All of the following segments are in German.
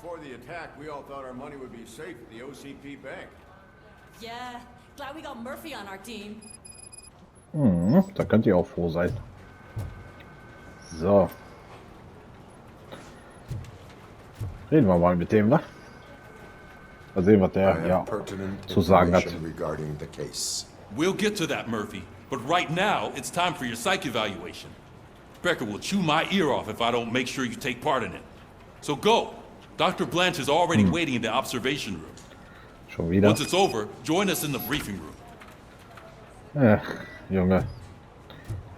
before the attack, we all thought our money would be safe at the OCP bank. Yeah, glad we got Murphy on our team. Da könnt ihr auch froh sein. So. Reden wir mal mit dem, ne? Mal sehen, was der ja zu sagen hat. We'll get to that, Murphy. But right now, it's time for your psych evaluation. Becker will chew my ear off if I don't make sure you take part in it. So go. Dr. Blanche is already waiting in the observation room. Schon wieder. Once it's over, join us in the briefing room. Junge.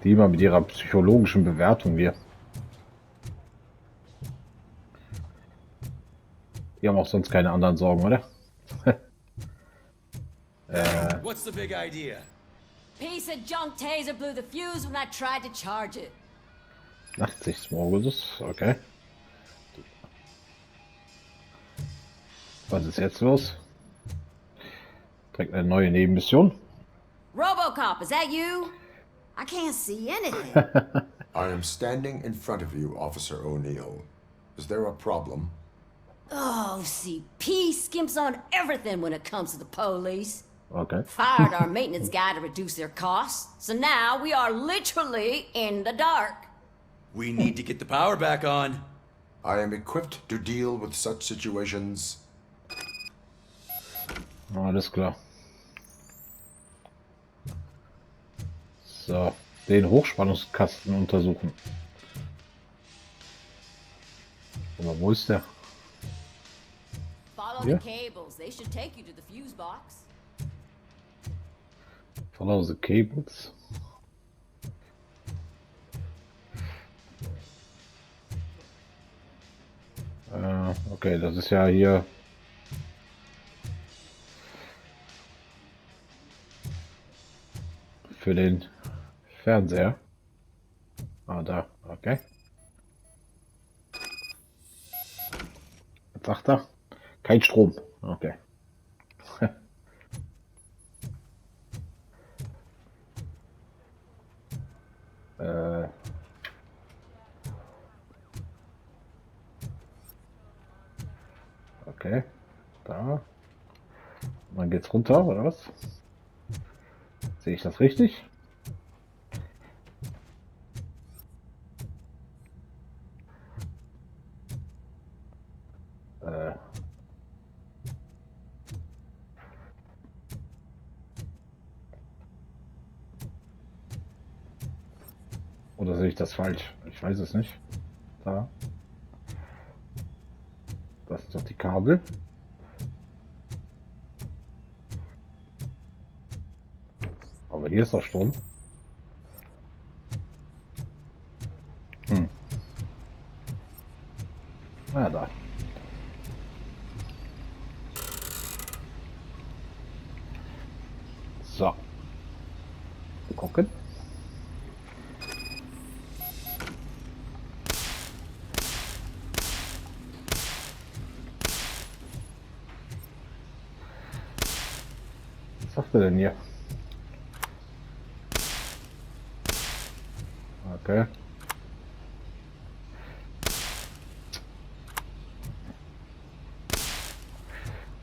Die immer mit ihrer psychologischen Bewertung hier. Die haben auch sonst keine anderen Sorgen, oder? What's the big idea? Piece of junk taser blew the fuse when I tried to charge it. Nachtsichtmodus, okay. Was ist jetzt los? Direkt eine neue Nebenmission. Robocop, is that you? I can't see anything. I am standing in front of you, Officer O'Neill. Is there a problem? Oh, CP skimps on everything when it comes to the police. Okay. Fired our maintenance guy to reduce their costs, so now we are literally in the dark. We need to get the power back on. I am equipped to deal with such situations. Alles klar. So, den Hochspannungskasten untersuchen. Aber wo ist der? Follow Yeah. the cables. They should take you to the fuse box. Follow the cables. Okay, das ist ja hier. Für den Fernseher. Ah, da, okay. Was sagt er? Kein Strom. Okay. Okay. Da. Dann geht's runter, oder was? Sehe ich das richtig? Oder sehe ich das falsch? Ich weiß es nicht. Da. Das sind doch die Kabel. Aber hier ist doch Strom. Na da. So. Gucken. Was sagt er denn hier? Okay.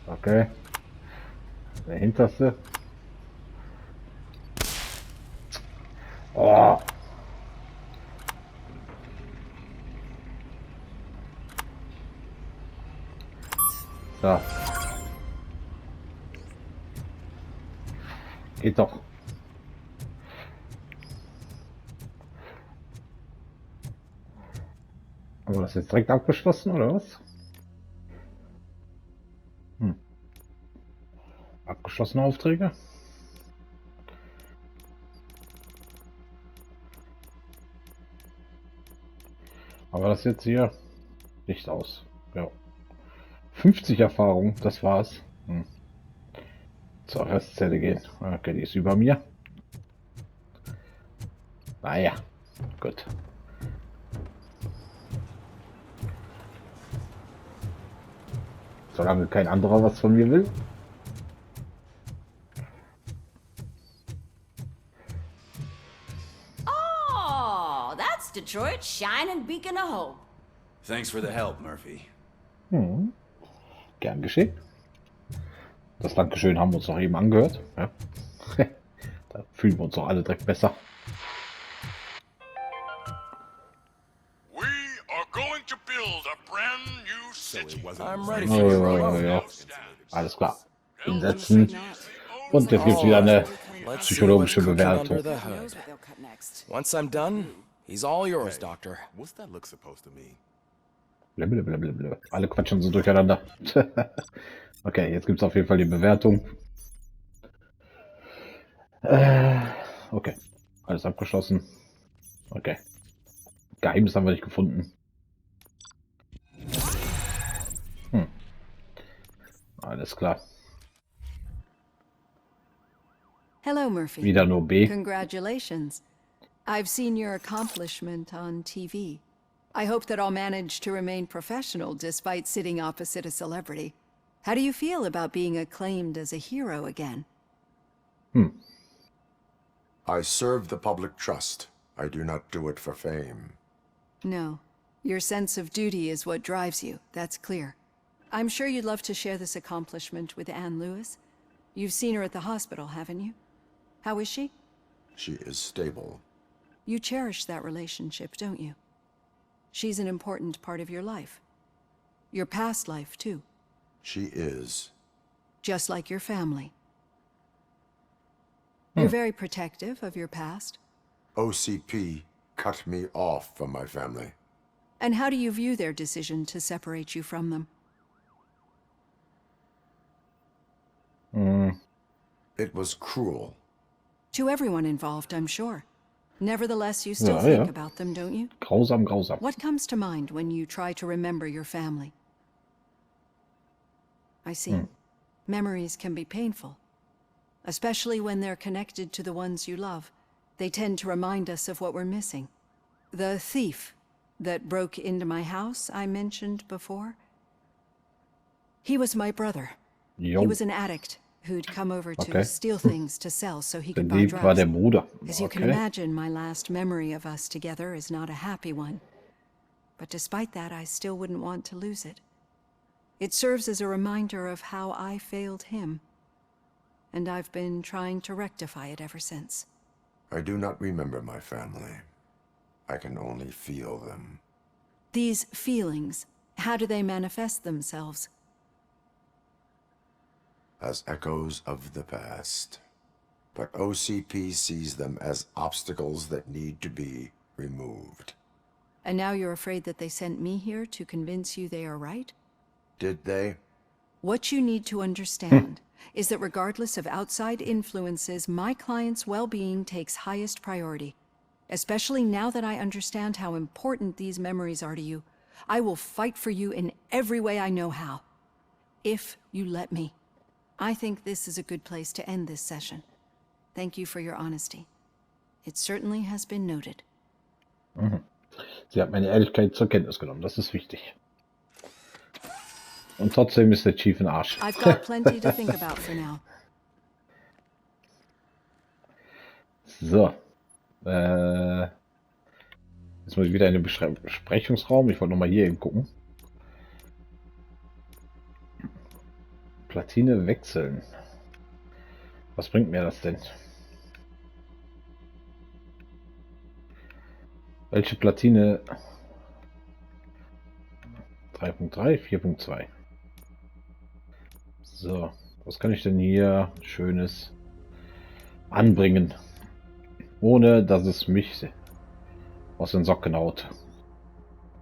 Okay. Der hinterste. Oh. So. Geht doch. Aber das ist jetzt direkt abgeschlossen, oder was? Abgeschlossene Aufträge. Aber das jetzt hier Licht aus. Ja. 50 Erfahrung, das war's. Zur Restzelle gehen. Okay, die ist über mir. Naja, gut. Solange kein anderer was von mir will. Oh, that's Detroit's shining beacon of hope. Thanks for the help, Murphy. Gern geschehen. Das Dankeschön haben wir uns noch eben angehört. Ja. Da fühlen wir uns doch alle direkt besser. We are going to build a brand new city. I'm ready for you, Robo. Ja. Alles klar. Hinsetzen. Und jetzt gibt es wieder eine Let's see what's psychologische cooking Bewertung. under the hood. Once I'm done, he's all yours, Doctor. What's that look supposed to mean? Blablabla. Alle quatschen so durcheinander. Okay, jetzt gibt es auf jeden Fall die Bewertung. Okay, alles abgeschlossen. Okay. Geheimnis haben wir nicht gefunden. Alles klar. Hello, Murphy. Wieder nur B. Congratulations. I've seen your accomplishment on TV. I hope that I'll manage to remain professional despite sitting opposite a celebrity. How do you feel about being acclaimed as a hero again? I serve the public trust. I do not do it for fame. No. Your sense of duty is what drives you, that's clear. I'm sure you'd love to share this accomplishment with Anne Lewis. You've seen her at the hospital, haven't you? How is she? She is stable. You cherish that relationship, don't you? She's an important part of your life. Your past life, too. She is. Just like your family. You're very protective of your past. OCP cut me off from my family. And how do you view their decision to separate you from them? It was cruel. To everyone involved, I'm sure. Nevertheless, you still Ja, think ja. about them, don't you? Grausam, grausam. What comes to mind when you try to remember your family? I see. Memories can be painful, especially when they're connected to the ones you love. They tend to remind us of what we're missing. The thief that broke into my house I mentioned before, he was my brother. Jo, He was an addict who'd come over to Okay. steal things to sell so he der could buy Dieb war drugs. der Bruder. As you can Okay. imagine, my last memory of us together is not a happy one. But despite that, I still wouldn't want to lose it. It serves as a reminder of how I failed him. And I've been trying to rectify it ever since. I do not remember my family. I can only feel them. These feelings, how do they manifest themselves? As echoes of the past. But OCP sees them as obstacles that need to be removed. And now you're afraid that they sent me here to convince you they are right? Did they? What you need to understand is that regardless of outside influences, my client's well-being takes highest priority. Especially now that I understand how important these memories are to you. I will fight for you in every way I know how. If you let me. I think this is a good place to end this session. Thank you for your honesty. It certainly has been noted. Sie hat meine Ehrlichkeit zur Kenntnis genommen. Das ist wichtig. Und trotzdem ist der Chief ein Arsch. I've got plenty to think about for now. So. Jetzt muss ich wieder in den Besprechungsraum. Ich wollte nochmal hier eben gucken. Platine wechseln. Was bringt mir das denn? Welche Platine? 3.3, 4.2. So, was kann ich denn hier Schönes anbringen, ohne dass es mich aus den Socken haut,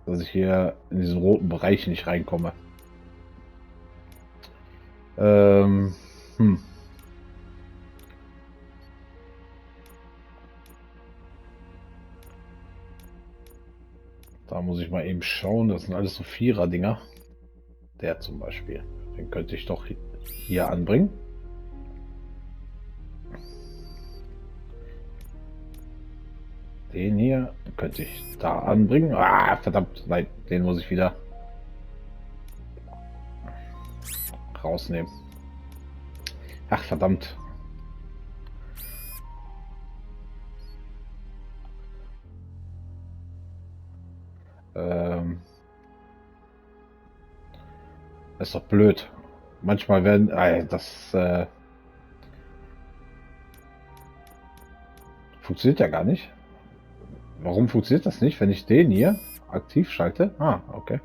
dass ich hier in diesen roten Bereich nicht reinkomme. Da muss ich mal eben schauen. Das sind alles so Vierer-Dinger. Der zum Beispiel. Den könnte ich doch hier anbringen. Den hier könnte ich da anbringen. Ah, verdammt. Nein, den muss ich wieder rausnehmen. Ach, verdammt. Ist doch blöd. Manchmal werden... das funktioniert ja gar nicht. Warum funktioniert das nicht, wenn ich den hier aktiv schalte? Ah, okay.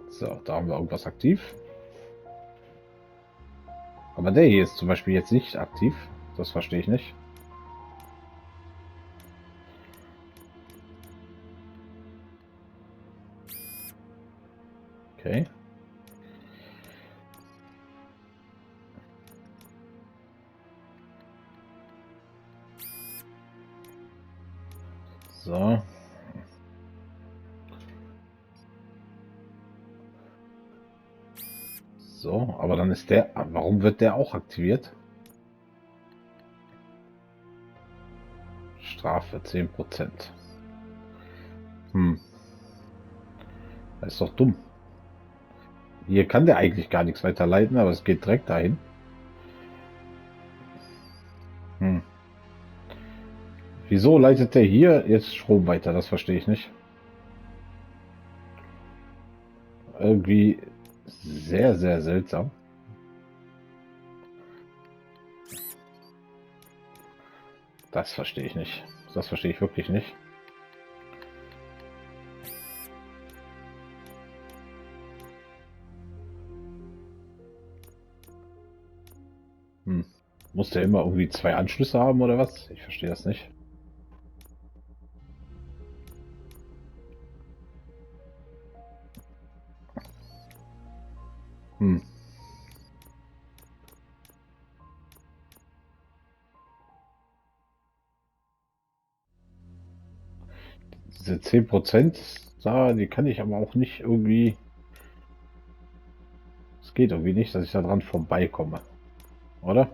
So, da haben wir irgendwas aktiv. Aber der hier ist zum Beispiel jetzt nicht aktiv. Das verstehe ich nicht. Okay. So. So, aber dann ist der... Warum wird der auch aktiviert? Strafe 10%. Das ist doch dumm. Hier kann der eigentlich gar nichts weiterleiten, aber es geht direkt dahin. Wieso leitet der hier jetzt Strom weiter? Das verstehe ich nicht. Irgendwie sehr, sehr seltsam. Das verstehe ich nicht. Das verstehe ich wirklich nicht. Muss der immer irgendwie 2 Anschlüsse haben oder was? Ich verstehe das nicht. Diese 10% da, die kann ich aber auch nicht irgendwie... Es geht irgendwie nicht, dass ich da dran vorbeikomme. Oder?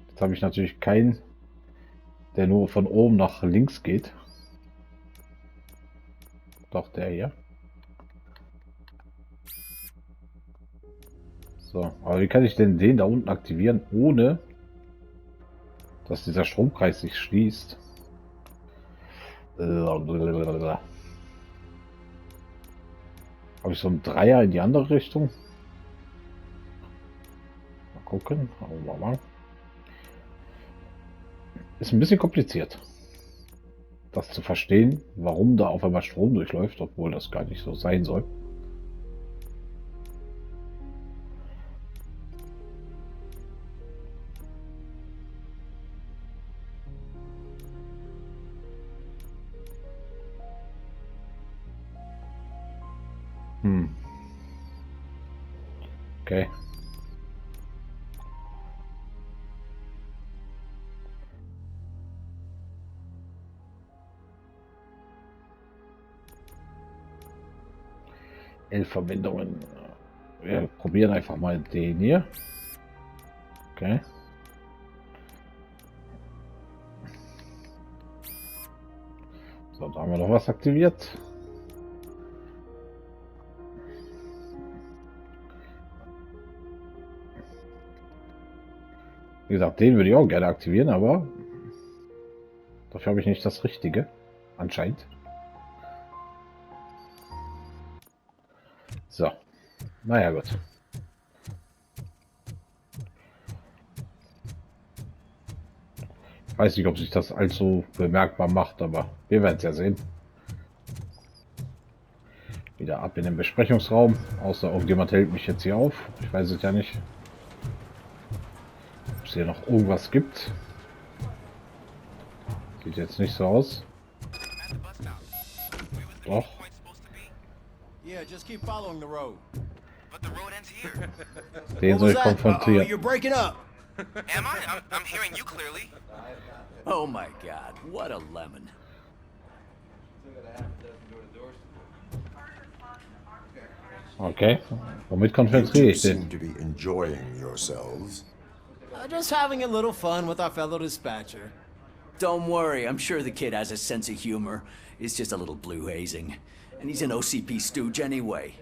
Jetzt habe ich natürlich keinen, der nur von oben nach links geht. Doch, der hier. So, aber wie kann ich denn den da unten aktivieren, ohne dass dieser Stromkreis sich schließt? Habe ich so einen Dreier in die andere Richtung? Mal gucken. Ist ein bisschen kompliziert, das zu verstehen, warum da auf einmal Strom durchläuft, obwohl das gar nicht so sein soll. Okay. Verbindungen. Wir probieren einfach mal den hier. Okay. So, da haben wir noch was aktiviert. Wie gesagt, den würde ich auch gerne aktivieren, aber dafür habe ich nicht das Richtige. Anscheinend. So. Naja, gut. Ich weiß nicht, ob sich das allzu bemerkbar macht, aber wir werden es ja sehen. Wieder ab in den Besprechungsraum. Außer irgendjemand hält mich jetzt hier auf. Ich weiß es ja nicht. Ob es hier noch irgendwas gibt. Sieht jetzt nicht so aus. Doch. Yeah, just keep following the road. But the road ends here. Den soll ich konfrontieren. You're breaking up. Am I? I'm hearing you clearly. Oh my god, what a lemon. Okay. Womit konfrontiere ich seem den? to be enjoying yourselves. Just having a little fun with our fellow dispatcher. Don't worry, I'm sure the kid has a sense of humor. It's just a little blue hazing. And he's an OCP stooge anyway.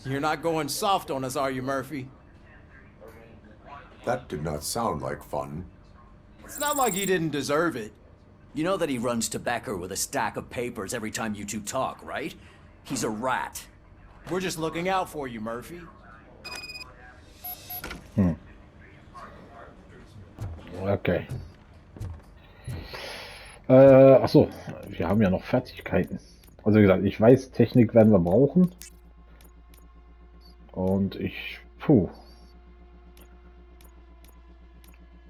You're not going soft on us, are you, Murphy? That did not sound like fun. It's not like he didn't deserve it. You know that he runs tobacco with a stack of papers every time you two talk, right? He's a rat. We're just looking out for you, Murphy. Okay. Achso, wir haben ja noch Fertigkeiten. Also wie gesagt, ich weiß, Technik werden wir brauchen. Und ich... Puh.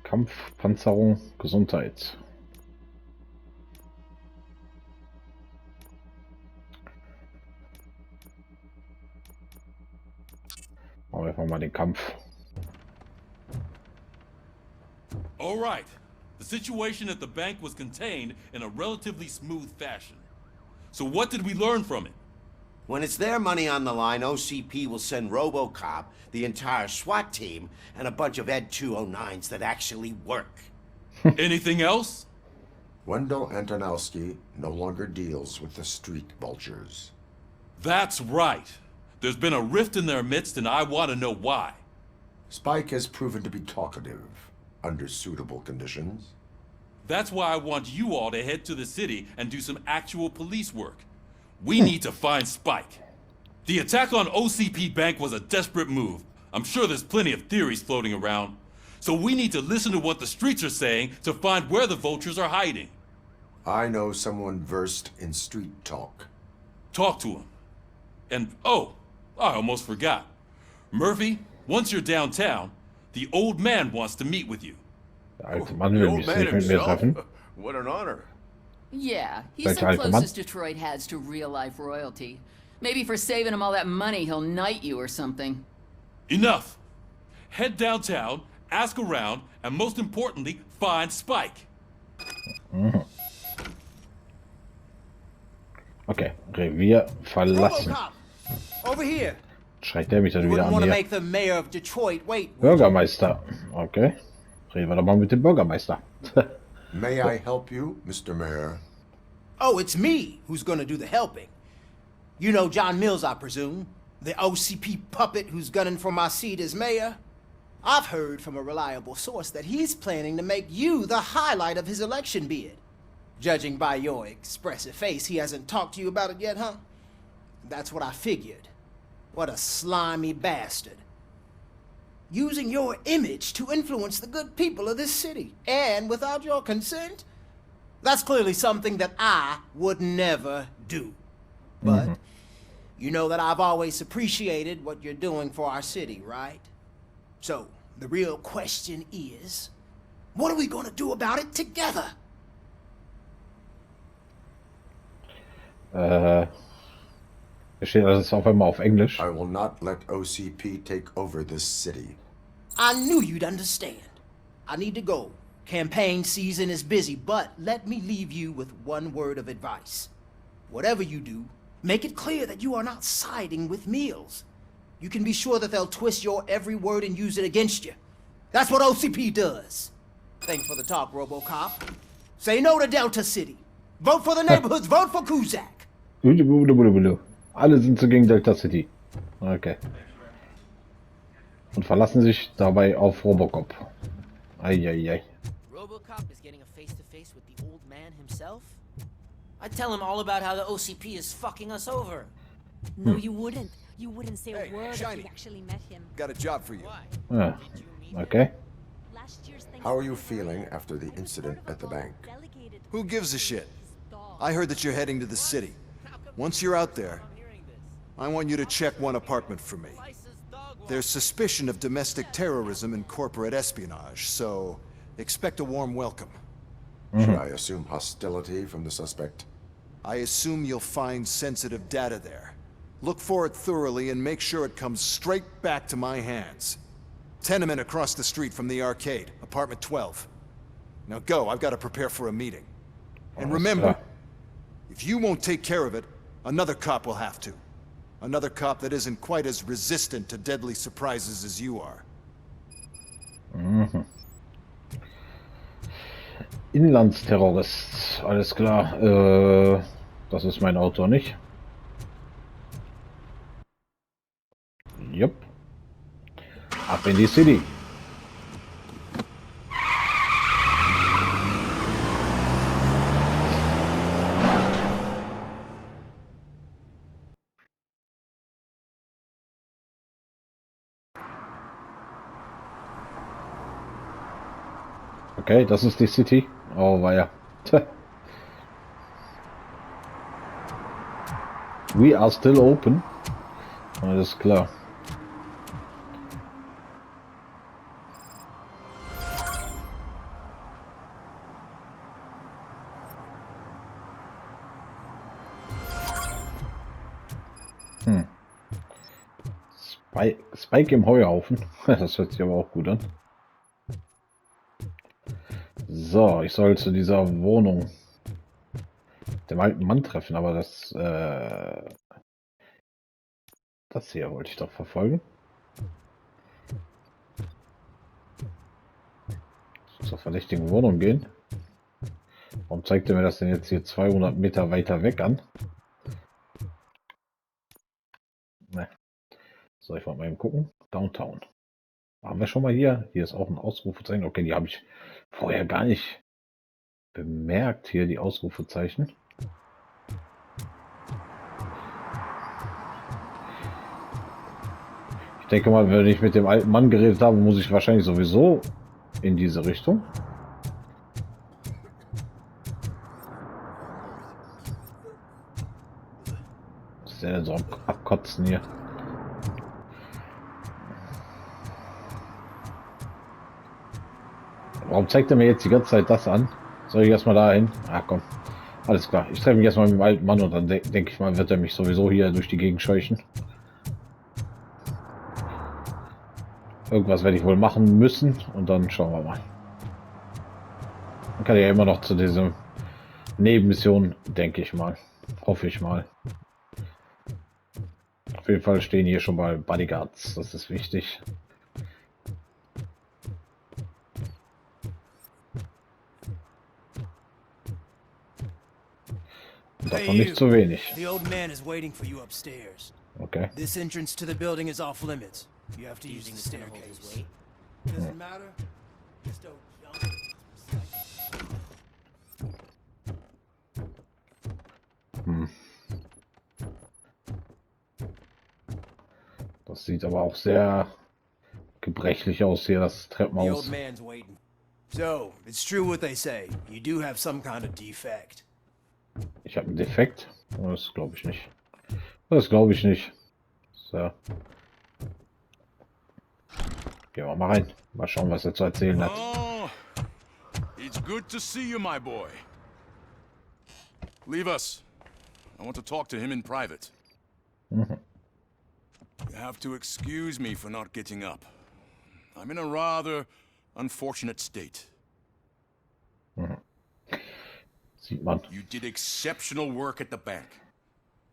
Kampf, Panzerung, Gesundheit. Machen wir einfach mal den Kampf. All right. The situation at the bank was contained in a relatively smooth fashion. So what did we learn from it? When it's their money on the line, OCP will send Robocop, the entire SWAT team, and a bunch of Ed 209s that actually work. Anything else? Wendell Antonowski no longer deals with the street vultures. That's right. There's been a rift in their midst, and I want to know why. Spike has proven to be talkative under suitable conditions. That's why I want you all to head to the city and do some actual police work. We need to find Spike. The attack on OCP Bank was a desperate move. I'm sure there's plenty of theories floating around. So we need to listen to what the streets are saying to find where the vultures are hiding. I know someone versed in street talk. Talk to him. And, oh, I almost forgot. Murphy, once you're downtown, the old man wants to meet with you. Der alte Mann will mich nicht mit mir treffen. What an honor. Yeah, he's Welcher the alte Mann? closest Detroit has to real-life royalty. Maybe for saving him all that money, he'll knight you or something. Enough. Head downtown, ask around, and most importantly, find Spike. Okay, Revier verlassen. Robocop! Over here! Schreit der mich dann You wieder wouldn't an want to hier. make the mayor of Detroit wait. Bürgermeister. Okay. Reden wir doch mal mit dem Bürgermeister. May I help you, Mr. Mayor? Oh, it's me who's gonna do the helping. You know John Mills, I presume? The OCP puppet who's gunning for my seat as mayor? I've heard from a reliable source that he's planning to make you the highlight of his election bid. Judging by your expressive face, he hasn't talked to you about it yet, huh? That's what I figured. What a slimy bastard. Using your image to influence the good people of this city, and without your consent? That's clearly something that I would never do. But you know that I've always appreciated what you're doing for our city, right? So, the real question is, what are we gonna do about it together? Hier steht alles auf einmal auf Englisch. I will not let OCP take over this city. I knew you'd understand. I need to go. Campaign season is busy, but let me leave you with one word of advice. Whatever you do, make it clear that you are not siding with Mills. You can be sure that they'll twist your every word and use it against you. That's what OCP does. Thanks for the talk, Robocop. Say no to Delta City. Vote for the neighborhoods. Vote for Kuzak. Alle sind so gegen Delta City. Okay. Und verlassen sich dabei auf Robocop. Eieiei. Robocop is getting a face-to-face with the old man himself? I'd tell him all about how the OCP is fucking us over. No, you wouldn't. You wouldn't say Hey, a word if Shiny. you actually met him. Got a job for you. Ah, okay. Last year's How are you feeling after the incident at the bank? delegated Who gives a shit? I heard that you're heading to the city. Once you're out there, I want you to check one apartment for me. There's suspicion of domestic terrorism and corporate espionage, so expect a warm welcome. Should I assume hostility from the suspect? I assume you'll find sensitive data there. Look for it thoroughly and make sure it comes straight back to my hands. Tenement across the street from the arcade, apartment 12. Now go, I've got to prepare for a meeting. And remember, if you won't take care of it, another cop will have to. Another cop that isn't quite as resistant to deadly surprises as you are. Inlandsterrorist. Alles klar. Das ist mein Auto nicht. Jupp. Ab in die City. Okay, das ist die City. Oh, war ja. We are still open. Alles klar. Spike im Heuhaufen. Das hört sich aber auch gut an. So, ich soll zu dieser Wohnung dem alten Mann treffen, aber das hier wollte ich doch verfolgen. Zur verdächtigen Wohnung gehen. Warum zeigt er mir das denn jetzt hier 200 Meter weiter weg an? Ne. So, ich wollte mal eben gucken. Downtown. Waren wir schon mal hier? Hier ist auch ein Ausrufezeichen. Okay, die habe ich vorher gar nicht bemerkt. Hier die Ausrufezeichen. Ich denke mal, wenn ich mit dem alten Mann geredet habe, muss ich wahrscheinlich sowieso in diese Richtung. Was ist der denn so am Abkotzen hier? Warum zeigt er mir jetzt die ganze Zeit das an? Soll ich erstmal dahin? Ah, komm. Alles klar. Ich treffe mich erstmal mit dem alten Mann und dann denke ich mal, wird er mich sowieso hier durch die Gegend scheuchen. Irgendwas werde ich wohl machen müssen und dann schauen wir mal. Man kann ja immer noch zu dieser Nebenmission, denke ich mal. Hoffe ich mal. Auf jeden Fall stehen hier schon mal Bodyguards. Das ist wichtig. Davon nicht zu wenig. The old man is waiting for you upstairs. Okay. This entrance to the building is off limits. You have to use the staircase. Doesn't matter. Just don't jump. Das sieht aber auch sehr gebrechlich aus hier, das The Treppenhaus. old man's waiting. So, it's true what they say. You do have some kind of defect. Ich habe einen Defekt. Das glaube ich nicht. Das glaube ich nicht. So. Gehen wir mal rein. Mal schauen, was er zu erzählen hat. Oh, it's good to see you, my boy. Leave us. I want to talk to him in private. Mhm. You have to excuse me for not getting up. I'm in a rather unfortunate state. Mhm. Sieht man. You did exceptional work at the bank.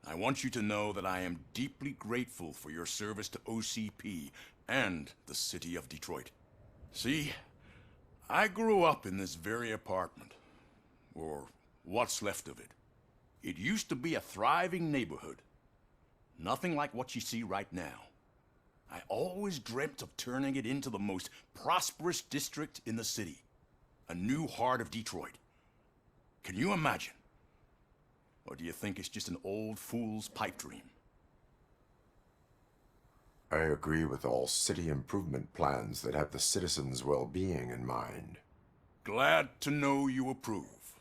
I want you to know that I am deeply grateful for your service to OCP and the city of Detroit. See, I grew up in this very apartment, or what's left of it. It used to be a thriving neighborhood. Nothing like what you see right now. I always dreamt of turning it into the most prosperous district in the city. A new heart of Detroit. Can you imagine? Or do you think it's just an old fool's pipe dream? I agree with all city improvement plans that have the citizens' well-being in mind. Glad to know you approve.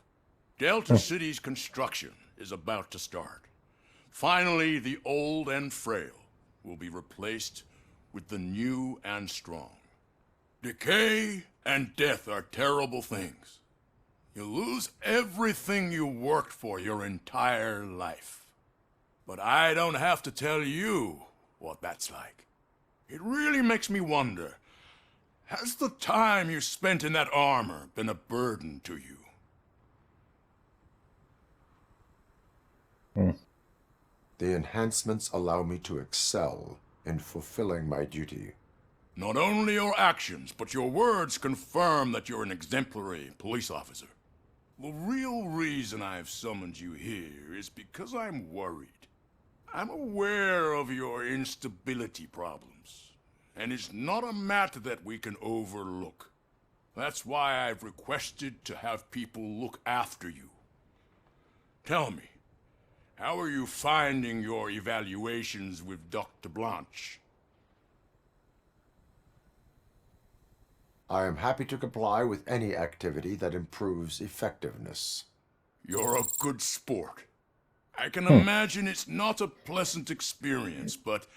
Delta City's construction is about to start. Finally, the old and frail will be replaced with the new and strong. Decay and death are terrible things. You lose everything you worked for your entire life. But I don't have to tell you what that's like. It really makes me wonder, has the time you spent in that armor been a burden to you? The enhancements allow me to excel in fulfilling my duty. Not only your actions, but your words confirm that you're an exemplary police officer. The real reason I've summoned you here is because I'm worried. I'm aware of your instability problems, and it's not a matter that we can overlook. That's why I've requested to have people look after you. Tell me, how are you finding your evaluations with Dr. Blanche? I am happy to comply with any activity that improves effectiveness. You're a good sport. I can imagine it's not a pleasant experience, but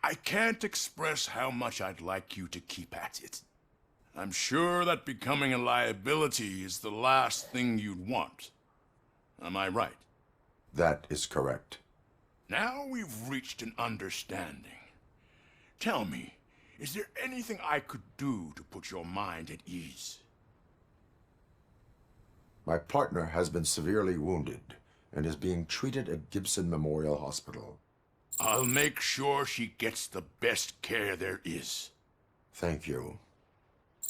I can't express how much I'd like you to keep at it. I'm sure that becoming a liability is the last thing you'd want. Am I right? That is correct. Now we've reached an understanding. Tell me, is there anything I could do to put your mind at ease? My partner has been severely wounded and is being treated at Gibson Memorial Hospital. I'll make sure she gets the best care there is. Thank you.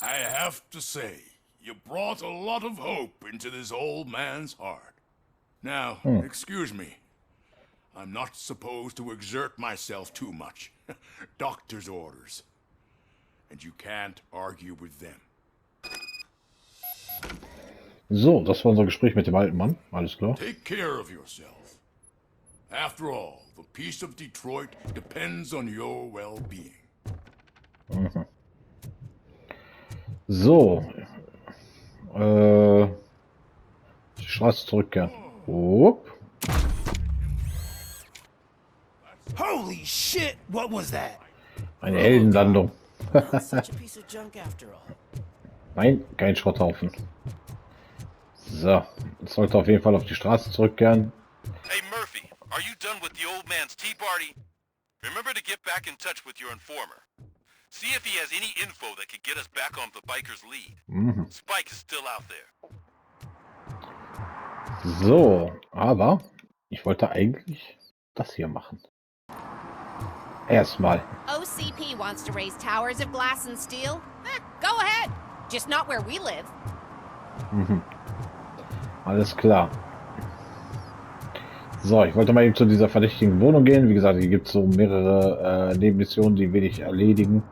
I have to say, you brought a lot of hope into this old man's heart. Now, excuse me. I'm not supposed to exert myself too much. Doctor's orders. And you can't argue with them. So, das war unser Gespräch mit dem alten Mann. Alles klar. Take care of yourself. After all, the peace of Detroit depends on your well-being. Mhm. So. Die Straße zurückkehren. Upp. Holy shit, what was that? Eine Heldenlandung. Such a piece of junk after all. Nein, kein Schrotthaufen. So, jetzt sollte auf jeden Fall auf die Straße zurückkehren. Hey Murphy, are you done with the old man's tea party? Remember to get back in touch with your informer. See if he has any info that could get us back on the biker's lead. Spike is still out there. So, aber ich wollte eigentlich das hier machen. Erstmal. OCP wants to raise towers of glass and steel? Go ahead. Just not where we live. Alles klar. So, ich wollte mal eben zu dieser verdächtigen Wohnung gehen. Wie gesagt, hier gibt es so mehrere Nebenmissionen, die will ich erledigen.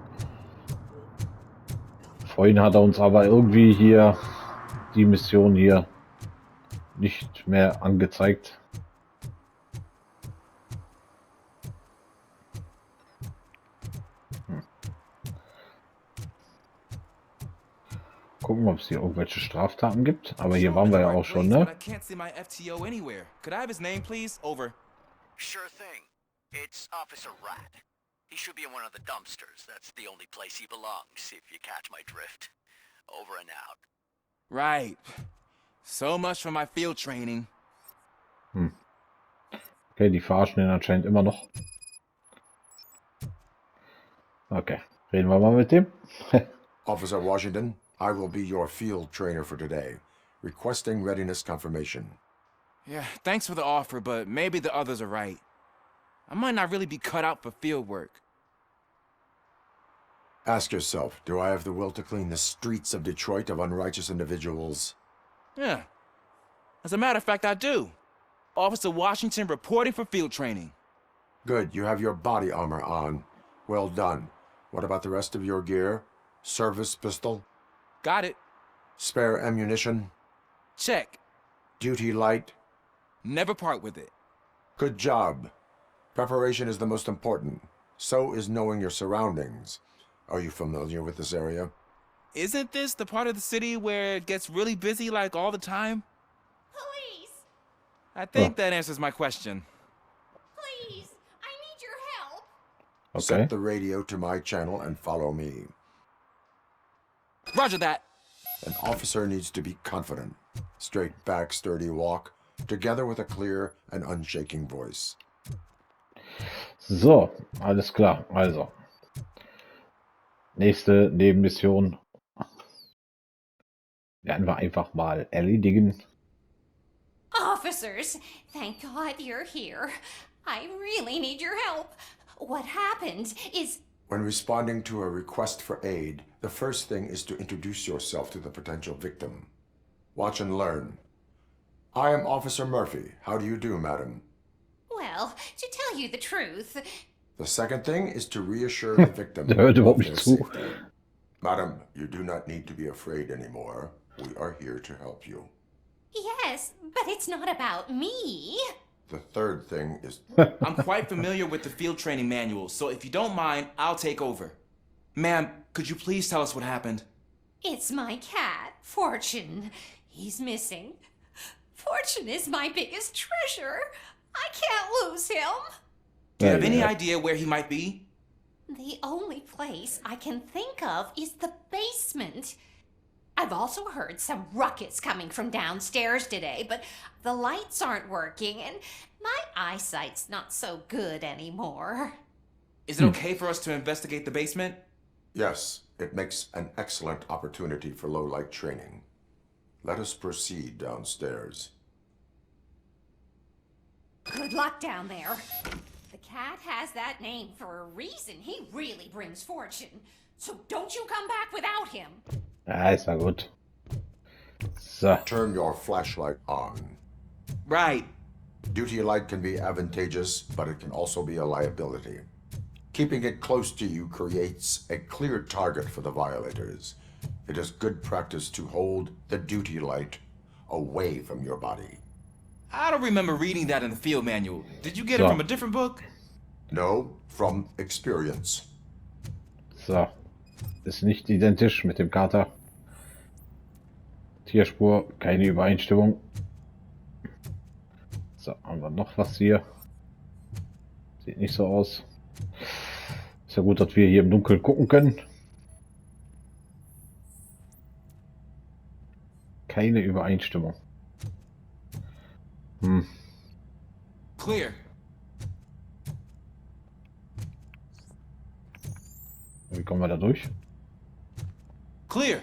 Vorhin hat er uns aber irgendwie hier die Mission hier nicht mehr angezeigt. Gucken, ob es hier irgendwelche Straftaten gibt. Aber hier waren wir ja auch schon, ne? Sure thing. It's Officer Rat. He should be in one of the dumpsters. That's the only place he belongs, if you catch my drift. Over and out. Right. So much for my field training. Okay, die verarschen ihn anscheinend immer noch. Okay, reden wir mal mit dem. Officer Washington, I will be your field trainer for today. Requesting readiness confirmation. Yeah, thanks for the offer, but maybe the others are right. I might not really be cut out for field work. Ask yourself, do I have the will to clean the streets of Detroit of unrighteous individuals? Yeah. As a matter of fact, I do. Officer Washington reporting for field training. Good, you have your body armor on. Well done. What about the rest of your gear? Service pistol? Got it. Spare ammunition? Check. Duty light? Never part with it. Good job. Preparation is the most important. So is knowing your surroundings. Are you familiar with this area? Isn't this the part of the city where it gets really busy like all the time? Please, I think that answers my question. please, I need your help. Okay. Set the radio to my channel and follow me. Roger that. An officer needs to be confident. Straight back, sturdy walk, together with a clear and unshaking voice. So, alles klar. Also. Nächste Nebenmission werden wir einfach mal erledigen. Officers, thank God you're here. I really need your help. What happened is... When responding to a request for aid, the first thing is to introduce yourself to the potential victim. Watch and learn. I am Officer Murphy. How do you do, madam? Well, to tell you the truth... The second thing is to reassure the victim Der hört überhaupt of nicht their zu. safety. Madam, you do not need to be afraid anymore. We are here to help you. Yes, but it's not about me. The third thing is... I'm quite familiar with the field training manual, so if you don't mind, I'll take over. Ma'am, could you please tell us what happened? It's my cat, Fortune. He's missing. Fortune is my biggest treasure. I can't lose him. Do you have any idea where he might be? The only place I can think of is the basement. I've also heard some ruckus coming from downstairs today, but the lights aren't working and my eyesight's not so good anymore. Is it okay for us to investigate the basement? Yes, it makes an excellent opportunity for low-light training. Let us proceed downstairs. Good luck down there. The cat has that name for a reason. He really brings fortune. So don't you come back without him. Ja, ist ja gut. So. Turn your flashlight on. Right. Duty light can be advantageous, but it can also be a liability. Keeping it close to you creates a clear target for the violators. It is good practice to hold the duty light away from your body. I don't remember reading that in the field manual. Did you get it from a different book? No, from experience. So. Ist nicht identisch mit dem Kater. Tierspur, keine Übereinstimmung. So, haben wir noch was hier. Sieht nicht so aus. Ist ja gut, dass wir hier im Dunkeln gucken können. Keine Übereinstimmung. Clear. Wie kommen wir da durch? Clear.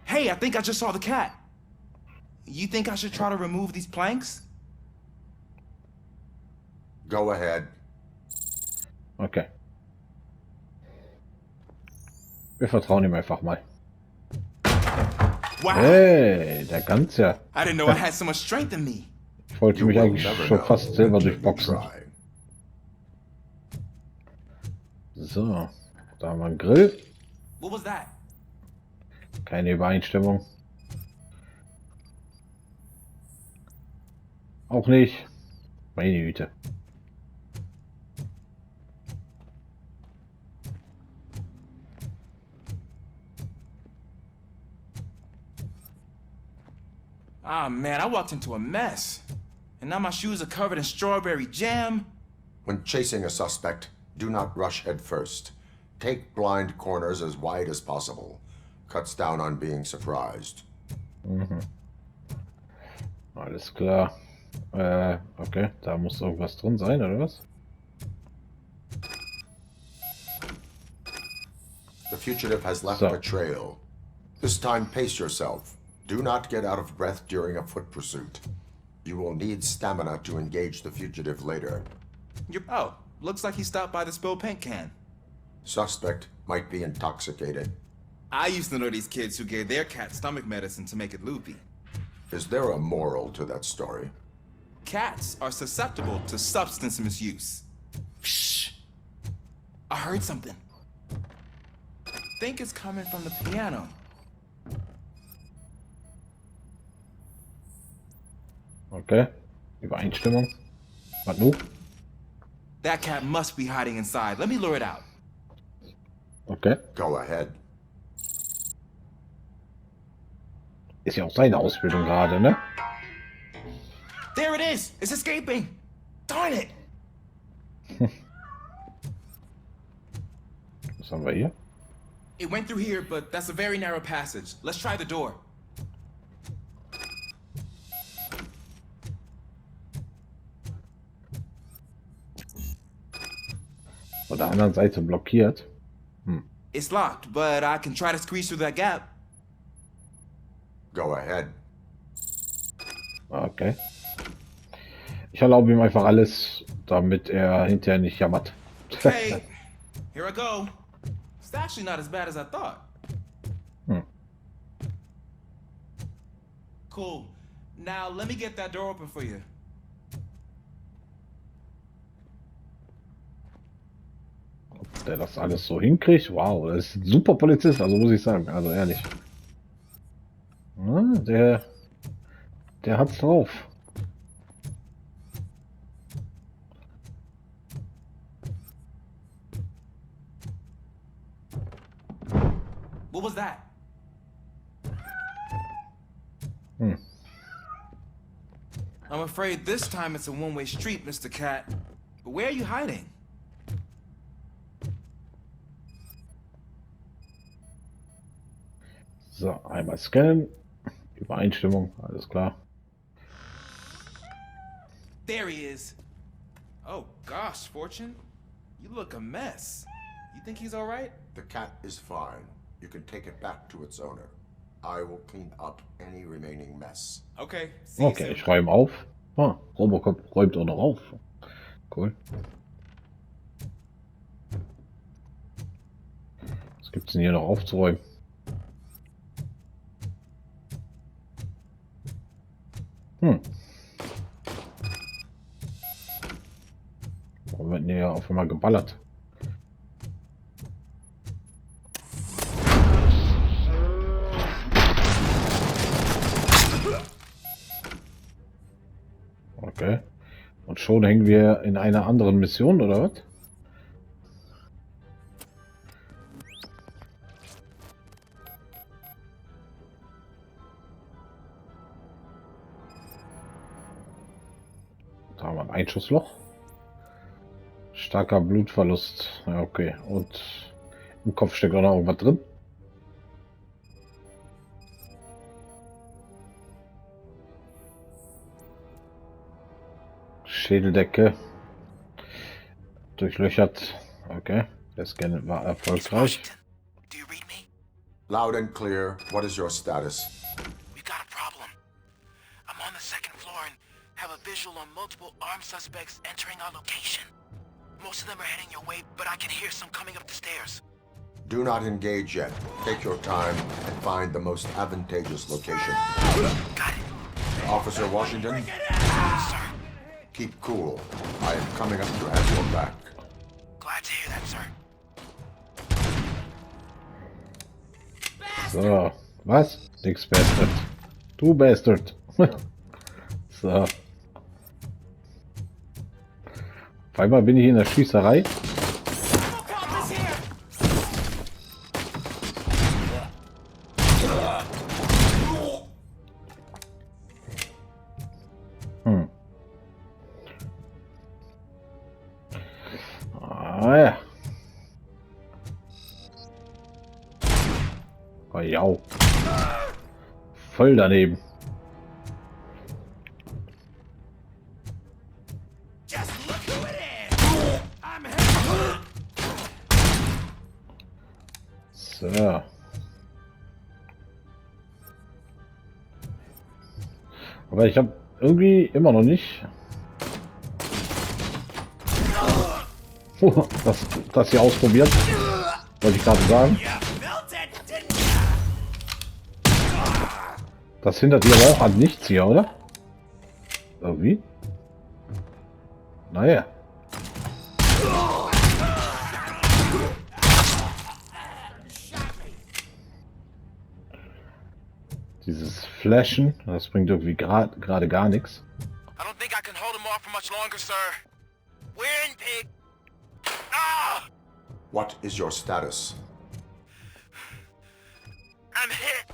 Hey, I think I just saw the cat. You think I should try to remove these planks? Go ahead. Okay. Wir vertrauen ihm einfach mal. Wow. Hey, der kann's ja. I didn't know I had so much strength in me. Ich wollte mich eigentlich schon fast selber durchboxen. So, da haben wir einen Grill. What was that? Keine Übereinstimmung. Auch nicht. Meine Güte. Ah, man, I walked into a mess. And now my shoes are covered in strawberry jam. When chasing a suspect, do not rush head first. Take blind corners as wide as possible. Cuts down on being surprised. Alles klar. Okay, da muss irgendwas drin sein, oder was? The fugitive has left a trail. This time, pace yourself. Do not get out of breath during a foot pursuit. You will need stamina to engage the fugitive later. Oh, looks like he stopped by the spilled paint can. Suspect might be intoxicated. I used to know these kids who gave their cat stomach medicine to make it loopy. Is there a moral to that story? Cats are susceptible to substance misuse. Shh! I heard something. I think it's coming from the piano. Okay. Übereinstimmung. Was du? That cat must be hiding inside. Let me lure it out. Okay. Go ahead. Ist ja auch seine Ausbildung gerade, ne? There it is! It's escaping! Darn it! Was haben wir hier? It went through here, but that's a very narrow passage. Let's try the door. Von der anderen Seite blockiert. It's locked, but I can try to squeeze through that gap. Go ahead. Okay. Ich erlaube ihm einfach alles, damit er hinterher nicht jammert. Okay, here I go. It's actually not as bad as I thought. Cool. Now let me get that door open for you. Ob der das alles so hinkriegt? Wow, das ist ein super Polizist, also muss ich sagen. Also ehrlich. Ja, der hat's drauf. What was that? I'm afraid this time it's a one-way street, Mr. Cat. But where are you hiding? So, einmal scannen. Übereinstimmung, alles klar. There he is. Oh gosh, Fortune. You look a mess. You think he's alright? The cat is fine. You can take it back to its owner. I will clean up any remaining mess. Okay. See you Okay, soon. ich räume auf. Ah, Robocop räumt auch noch auf. Cool. Was gibt's denn hier noch aufzuräumen? Warum wird denn hier auf einmal geballert? Okay. Und schon hängen wir in einer anderen Mission, oder was? Da haben wir ein Einschussloch. Starker Blutverlust. Ja, okay. Und im Kopf steckt auch noch irgendwas drin. Schädeldecke. Durchlöchert. Okay. Der Scan war erfolgreich. Loud and clear. What is your status? We've got a problem. I'm on the second floor and have a visual on multiple armed suspects entering our location. Most of them are heading your way, but I can hear some coming up the stairs. Do not engage yet. Take your time and find the most advantageous location. Got it. Officer Washington? Sir, Keep cool. I am coming up to have your back. glad to hear that, sir. So. Was? Nix Bastard. Du Bastard. So. Auf einmal bin ich in der Schießerei. Ah ja. Oh, ja. Voll daneben. So. Aber ich habe irgendwie immer noch nicht das hier ausprobiert. Wollte ich gerade sagen. Das hindert ihr aber auch an nichts hier, oder? Irgendwie. Naja. Dieses Flashen, das bringt irgendwie gerade gar nichts. I don't think I can hold him off for much longer, sir. We're in big. Ah! What is your status? I'm hit.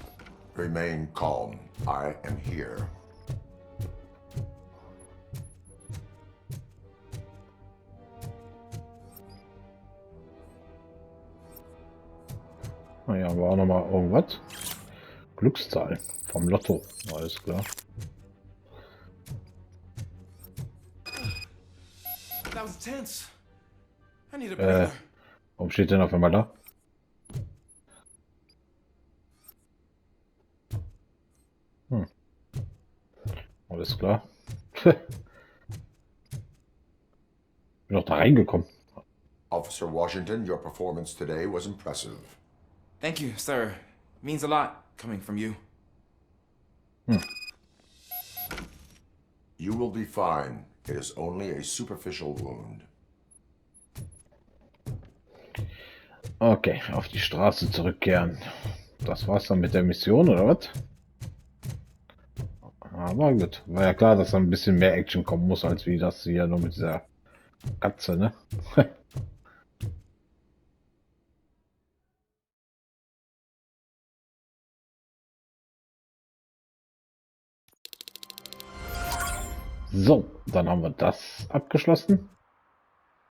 Remain calm. I am here. Naja, war auch noch mal irgendwas. Glückszahl vom Lotto. Alles klar. That was tense. I need a breather. Warum steht denn auf einmal da? Alles klar. Bin doch da reingekommen. Officer Washington, your performance today was impressive. Thank you, sir. Means a lot coming from you. You will be fine. It is only a superficial wound. Okay, auf die Straße zurückkehren. Das war's dann mit der Mission, oder was? Aber gut, war ja klar, dass da ein bisschen mehr Action kommen muss, als wie das hier nur mit dieser Katze, ne? So, dann haben wir das abgeschlossen.